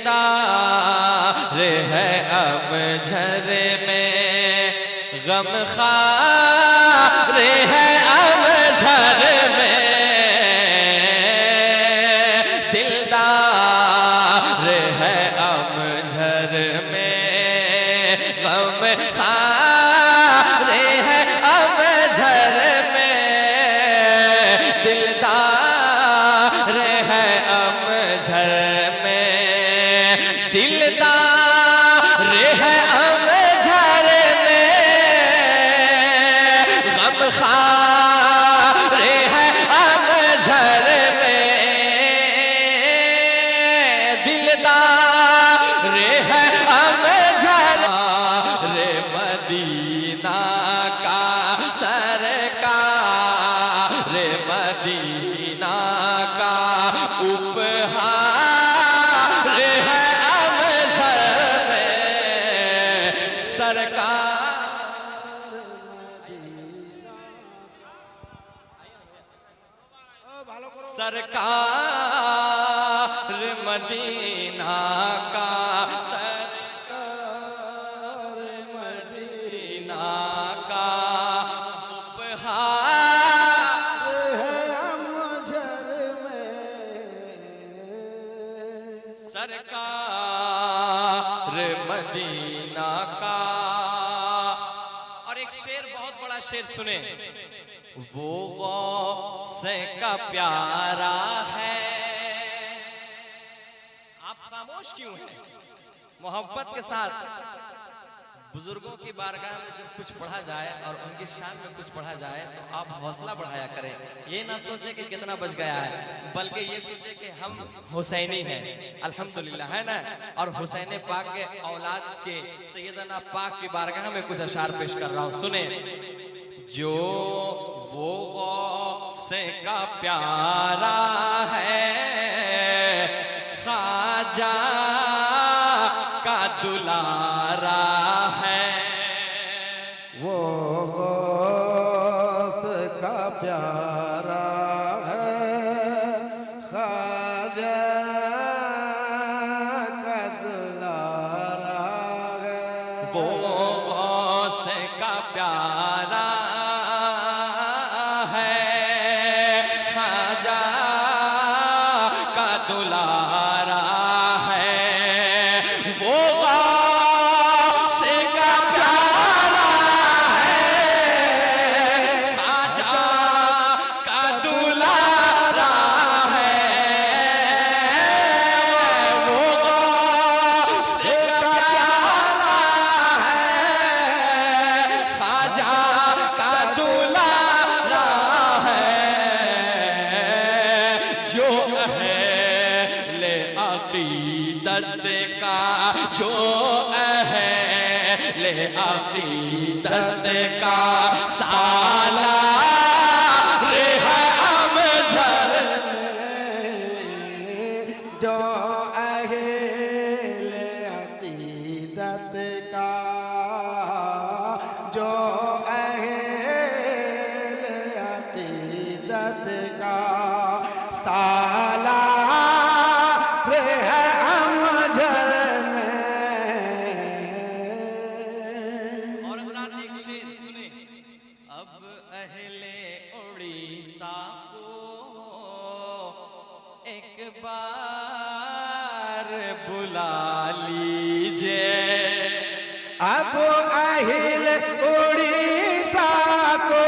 दिलदार है अमझर में, गमखार है अमझर में, दिलदार है अमझर में, गमखार है अमझर में, दिलदार है अमझर में, दिलदार है अमझर में, गमखार है अमझर में, दिलदार है अमझर रे मदीना का सरकार रे मदीना का उपहार है अमझर में, सरकार सरकार मदीना का, सरकार मदीना का उपहार है अमझर में, सरकार मदीना का। और एक शेर, बहुत बड़ा शेर सुने, वो गौसे का प्यारा है। आप खामोश क्यों हैं? मोहब्बत के साथ बुजुर्गों की बारगाह में जब कुछ पढ़ा जाए और उनकी शान में कुछ पढ़ा जाए तो आप हौसला बढ़ाया करें। ये ना सोचे कि कितना बच गया है, बल्कि ये सोचे कि हम हुसैनी हैं, अल्हम्दुलिल्लाह, है ना। और हुसैन पाक के औलाद के सैयदना पाक की बारगाह में कुछ अशार पेश कर रहा हूँ, सुने। जो वो गौसे का प्यारा है, ख्वाजा का दुलारा है, वो गौस का प्यारा है, ख्वाजा का दुलारा है, वो गौसे का प्यारा दुलारा है, वो गौसे का प्यारा है, ख्वाजा का दुलारा है, वो गौसे का प्यारा है, ख्वाजा का दुलारा है, जो है अक़ीदत का, जो अहले अक़ीदत का सालार है अमझर में, जो अहले अक़ीदत का, जो अहले अक़ीदत का साला एक बार बुला लीजिए, अब अहिल उड़ीसा को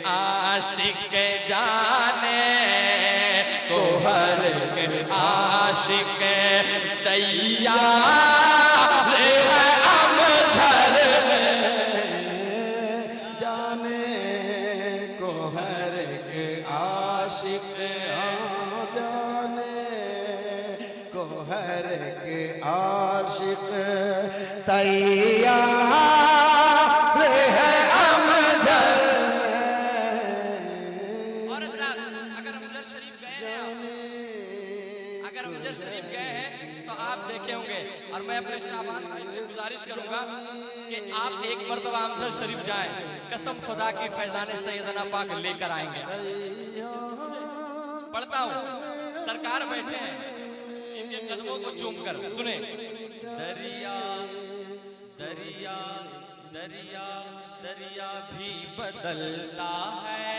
आशिक जाने को हर आशिक तैयार है अमझर में। तैयार है अमजद और हजरात, अगर अमजद शरीफ गए हैं, अगर अमजद शरीफ गए हैं तो आप देखे होंगे, और मैं अपने शाबान भाई से गुजारिश करूंगा कि आप एक मर्तबा अमजद शरीफ जाएं, कसम खुदा की फैजाने सैयदना पाक लेकर आएंगे। पढ़ता हूँ, सरकार बैठे हैं, इनके कदमों को चूमकर सुने। दरिया दरिया दरिया दरिया भी बदलता है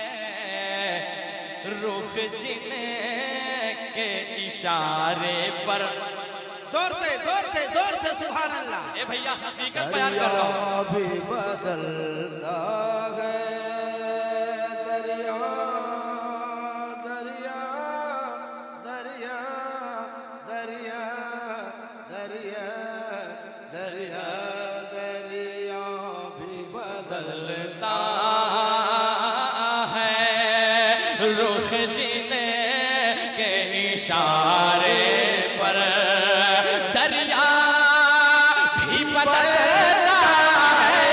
रुख जिनके इशारे पर। जोर से सुभान अल्लाह। ए भैया हकीकत बयान कर रहा हूं। भी बदलता है दरिया दरिया दरिया दरिया दरिया दरिया दरिया भी बदलता है रुख जिनके इशारे पर। दरिया भी बदलता है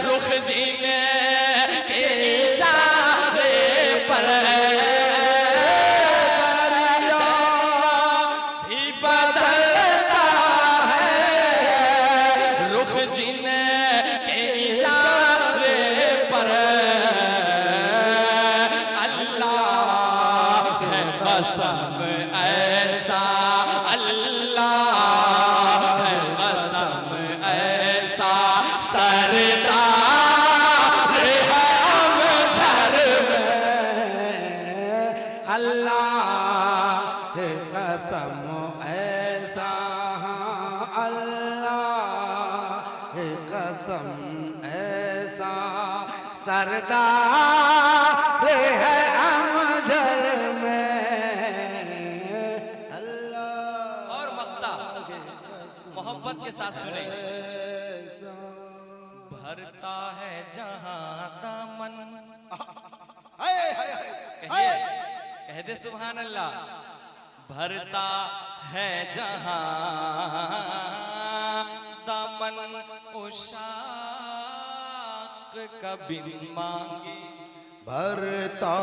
रुख जिनके इशारे पर। दरिया भी बदलता है रुख जिनके इशारे पर। अल्लाह है कसम ऐसा, अल्लाह है कसम ऐसा सरदार है अमजद में। अल्लाह है कसम ऐसा, अल्लाह है कसम ऐसा सरदार है अमजद में। अल्लाह और मक्ता मोहब्बत के साथ सुने। भरता है जहां दामन, कहिए, कह दे सुभान अल्लाह। भरता है जहां दामन उशाक का बिन मांगे। भरता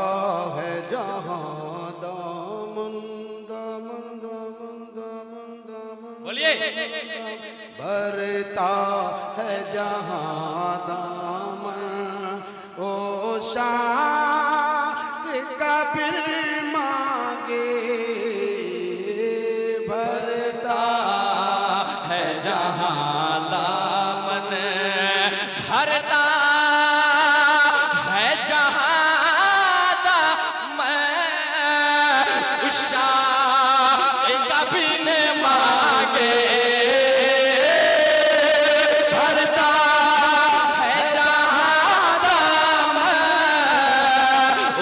है जहां दामन दामन दामन दामन दामन। बोलिए। भरता है जहां दामन ओ शाक का बिन मांगे। भरता है जहां दामन, भरता है जहां दामन उशाक का बिन मांगे। भरता है जहां दामन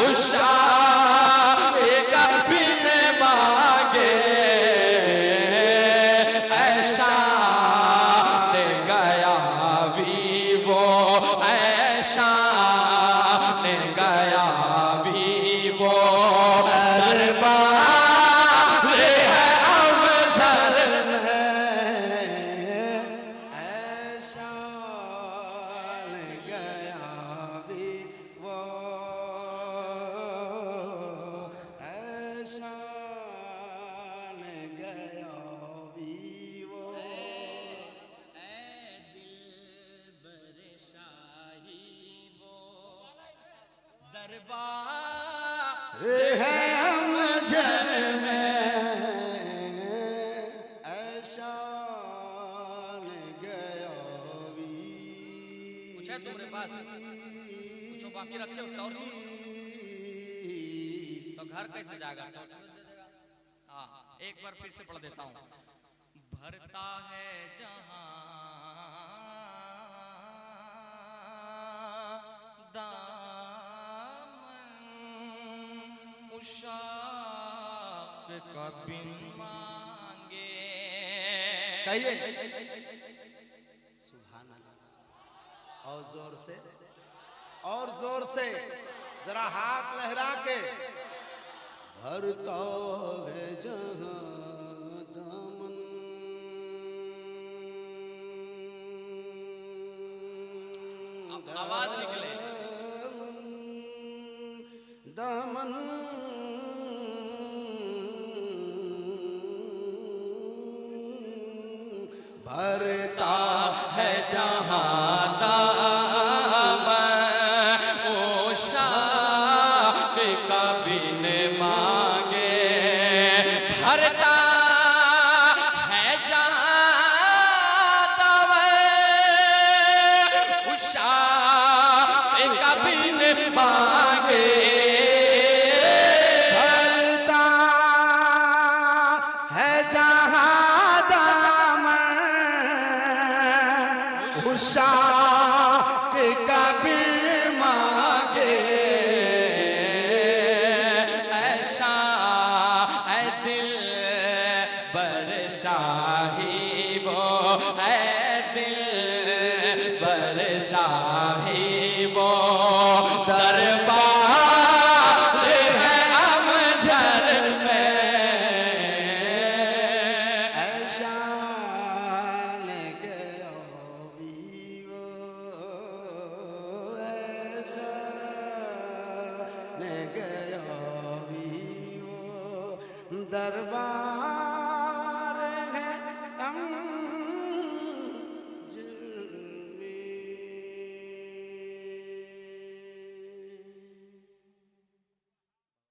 उशाक का बिन मांगे। ऐसा ले गया भी वो, ऐसा ले गया भी वो दरबार है अमजद में। ऐसा गया भी वो, ऐसा गया भी वो। दरबार है अमजद में। ऐसा गया भी। कुछ है तुम्हारे पास? कुछ बाकी रखे हो टॉर्च? तो घर कैसे जाएगा? टॉर्च दे देगा। हाँ, एक बार फिर से पढ़ देता हूँ। भरता है जहां दामन उशाक का बिन मांगे। कहिए सुभान अल्लाह। और जोर से, और जोर से, जरा हाथ लहरा के। भरता है जहां दामन आवाज निकले। दामन भरता है जहां दामन ओ शाह का बिन मांगे भरता है जहां दामन ओ शाह का बिन मांगे भरता है जहां दामन उशाक का बिन मांगे ऐसा ऐ दिल बरशाही वो ऐ दिल बरशाही वो दरबार है अमजद में ऐसा ले गया वीवो ऐसा ले गया वीवो दरबार